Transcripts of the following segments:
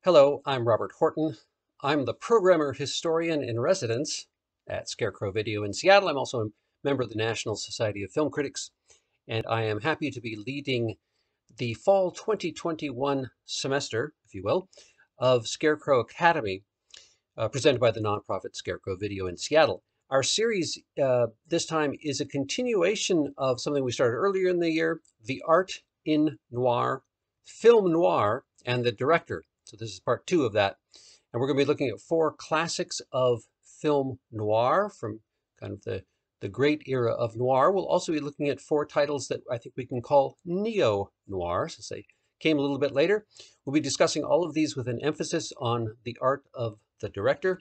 Hello, I'm Robert Horton. I'm the programmer historian in residence at Scarecrow Video in Seattle. I'm also a member of the National Society of Film Critics, and I am happy to be leading the fall 2021 semester, if you will, of Scarecrow Academy, presented by the nonprofit Scarecrow Video in Seattle. Our series this time is a continuation of something we started earlier in the year, The Art in Noir, Film Noir, and the Director. So this is part two of that. And we're going to be looking at four classics of film noir from kind of the great era of noir. We'll also be looking at four titles that I think we can call neo-noir, since they came a little bit later. We'll be discussing all of these with an emphasis on the art of the director.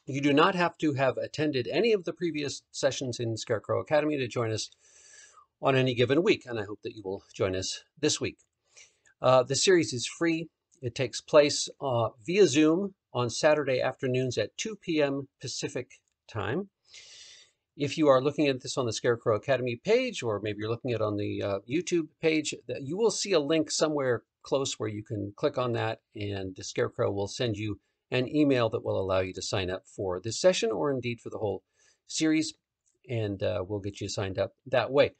You do not have to have attended any of the previous sessions in Scarecrow Academy to join us on any given week, and I hope that you will join us this week. The series is free. It takes place via Zoom on Saturday afternoons at 2 p.m. Pacific time. If you are looking at this on the Scarecrow Academy page, or maybe you're looking at it on the YouTube page, you will see a link somewhere close where you can click on that, and the Scarecrow will send you an email that will allow you to sign up for this session, or indeed for the whole series, and we'll get you signed up that way.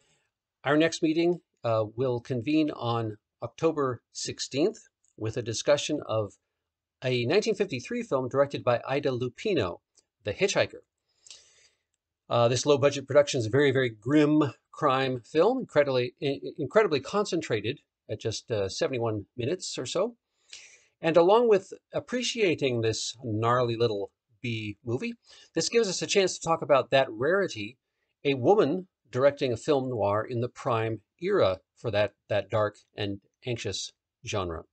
Our next meeting will convene on October 16th with a discussion of a 1953 film directed by Ida Lupino, The Hitch-Hiker. This low-budget production is a very, very grim crime film, incredibly concentrated at just 71 minutes or so. And along with appreciating this gnarly little B movie, this gives us a chance to talk about that rarity, a woman directing a film noir in the prime era for that dark and anxious genre.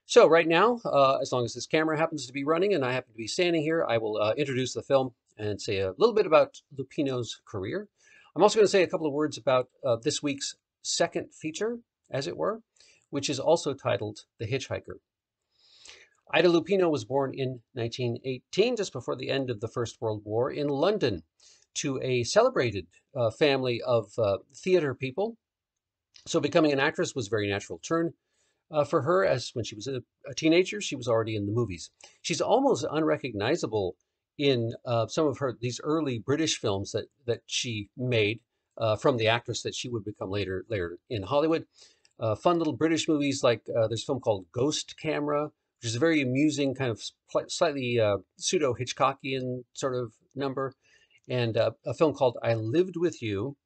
So right now, as long as this camera happens to be running and I happen to be standing here, I will introduce the film and say a little bit about Lupino's career. I'm also going to say a couple of words about this week's second feature, as it were, which is also titled The Hitch-Hiker. Ida Lupino was born in 1918, just before the end of the First World War, in London, to a celebrated family of theater people. So becoming an actress was a very natural turn for her, as when she was a teenager, she was already in the movies. She's almost unrecognizable in some of these early British films that she made from the actress that she would become later in Hollywood. Fun little British movies like there's a film called Ghost Camera, which is a very amusing kind of slightly pseudo-Hitchcockian sort of number, and a film called I Lived With You,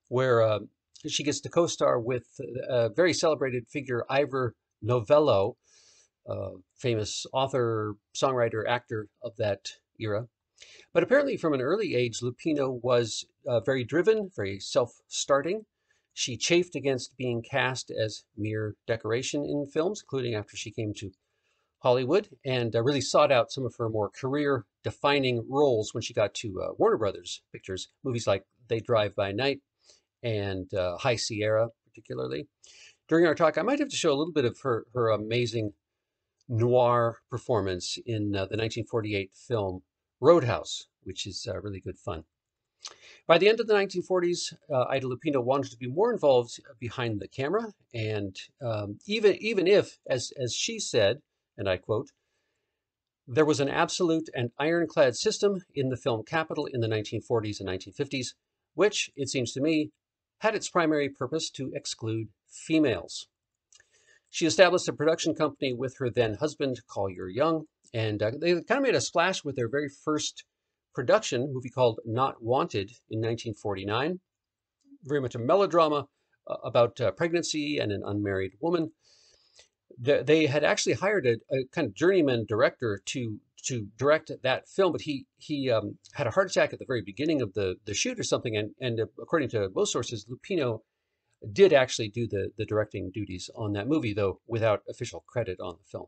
where she gets to co-star with a very celebrated figure, Ivor Novello, famous author, songwriter, actor of that era. But apparently from an early age, Lupino was very driven, very self-starting. She chafed against being cast as mere decoration in films, including after she came to Hollywood, and really sought out some of her more career-defining roles when she got to Warner Brothers Pictures, movies like They Drive by Night and High Sierra, particularly. During our talk, I might have to show a little bit of her amazing noir performance in the 1948 film Roadhouse, which is really good fun. By the end of the 1940s, Ida Lupino wanted to be more involved behind the camera, and even if, as she said, and I quote, there was an absolute and ironclad system in the film capital in the 1940s and 1950s, which, it seems to me, had its primary purpose to exclude females. She established a production company with her then husband, Collier Young, and they kind of made a splash with their very first production, movie called Not Wanted in 1949. Very much a melodrama about pregnancy and an unmarried woman. They had actually hired a kind of journeyman director to direct that film, but he had a heart attack at the very beginning of the shoot or something, and according to most sources, Lupino did actually do the directing duties on that movie, though without official credit on the film.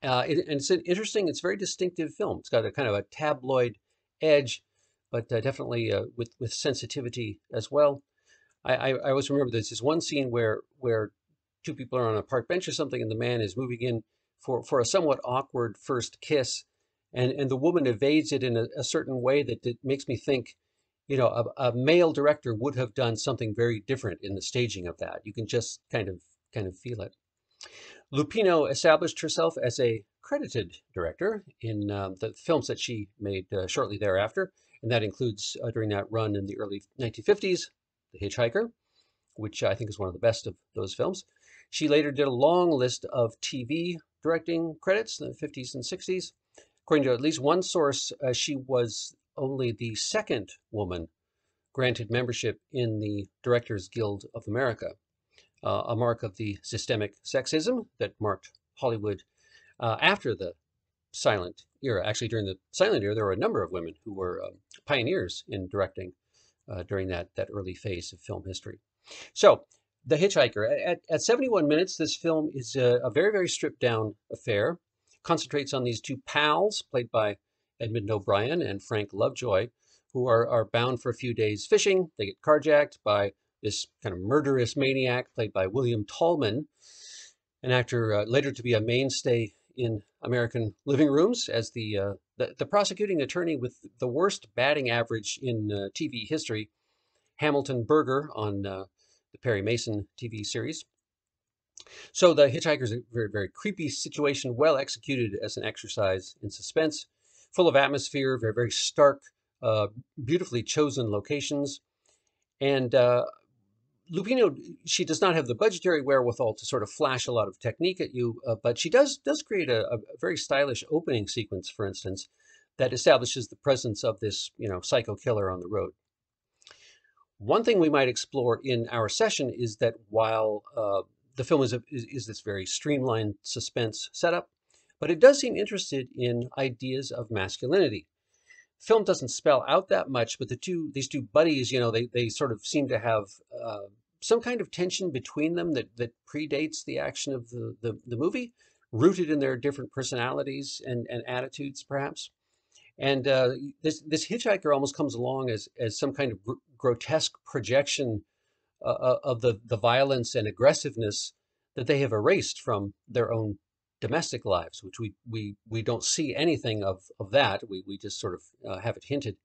And it's an interesting, it's a very distinctive film. It's got a kind of a tabloid edge, but definitely with sensitivity as well. I always remember there's this one scene where two people are on a park bench or something, and the man is moving in for a somewhat awkward first kiss, and the woman evades it in a certain way that makes me think, you know, a male director would have done something very different in the staging of that. You can just kind of feel it. Lupino established herself as a credited director in the films that she made shortly thereafter, and that includes during that run in the early 1950s, The Hitch-Hiker, which I think is one of the best of those films. She later did a long list of TV directing credits in the 50s and 60s. According to at least one source, she was only the second woman granted membership in the Directors Guild of America, a mark of the systemic sexism that marked Hollywood after the silent era. Actually, during the silent era, there were a number of women who were pioneers in directing during that early phase of film history. So, The Hitchhiker. At 71 minutes, this film is a very, very stripped down affair. Concentrates on these two pals, played by Edmund O'Brien and Frank Lovejoy, who are bound for a few days fishing. They get carjacked by this kind of murderous maniac, played by William Tallman, an actor later to be a mainstay in American living rooms as the prosecuting attorney with the worst batting average in TV history, Hamilton Berger on the Perry Mason TV series. So The Hitchhiker is a very, very creepy situation, well executed as an exercise in suspense, full of atmosphere, very, very stark, beautifully chosen locations. And Lupino, she does not have the budgetary wherewithal to sort of flash a lot of technique at you, but she does create a very stylish opening sequence, for instance, that establishes the presence of this, psycho killer on the road. One thing we might explore in our session is that while the film is this very streamlined suspense setup, but it does seem interested in ideas of masculinity. Film doesn't spell out that much, but these two buddies, they sort of seem to have some kind of tension between them that predates the action of the movie, rooted in their different personalities and attitudes, perhaps. And this hitchhiker almost comes along as some kind of grotesque projection of the violence and aggressiveness that they have erased from their own domestic lives, which we don't see anything of that. We just sort of have it hinted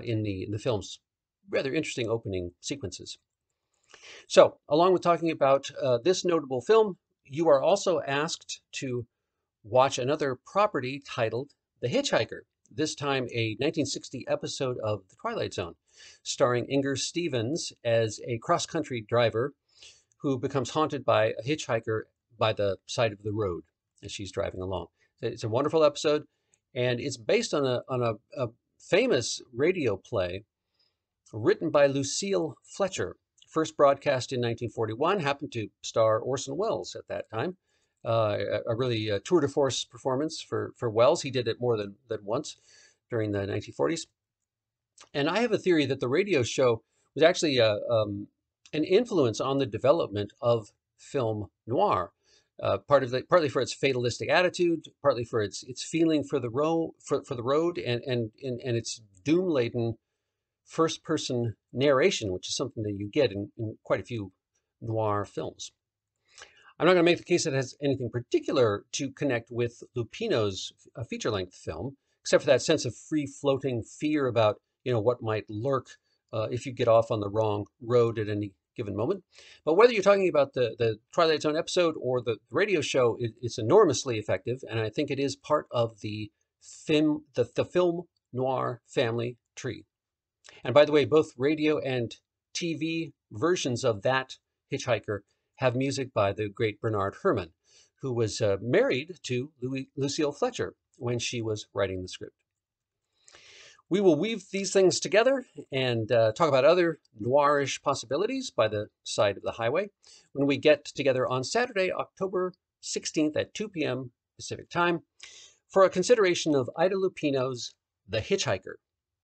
in the film's rather interesting opening sequences. So, along with talking about this notable film, you are also asked to watch another property titled The Hitchhiker, this time a 1960 episode of The Twilight Zone, starring Inger Stevens as a cross-country driver who becomes haunted by a hitchhiker by the side of the road as she's driving along. It's a wonderful episode, and it's based on a famous radio play written by Lucille Fletcher, first broadcast in 1941, happened to star Orson Welles at that time. A really tour de force performance for Welles. He did it more than once during the 1940s. And I have a theory that the radio show was actually an influence on the development of film noir. Partly for its fatalistic attitude, partly for its feeling for the road, and its doom-laden first-person narration, which is something that you get in quite a few noir films. I'm not going to make the case that it has anything particular to connect with Lupino's feature-length film, except for that sense of free-floating fear about what might lurk if you get off on the wrong road at any given moment. But whether you're talking about the Twilight Zone episode or the radio show, it's enormously effective, and I think it is part of the film noir family tree. And by the way, both radio and TV versions of that Hitchhiker have music by the great Bernard Herrmann, who was married to Lucille Fletcher when she was writing the script. We will weave these things together and talk about other noirish possibilities by the side of the highway when we get together on Saturday, October 16th at 2 p.m. Pacific Time for a consideration of Ida Lupino's The Hitchhiker.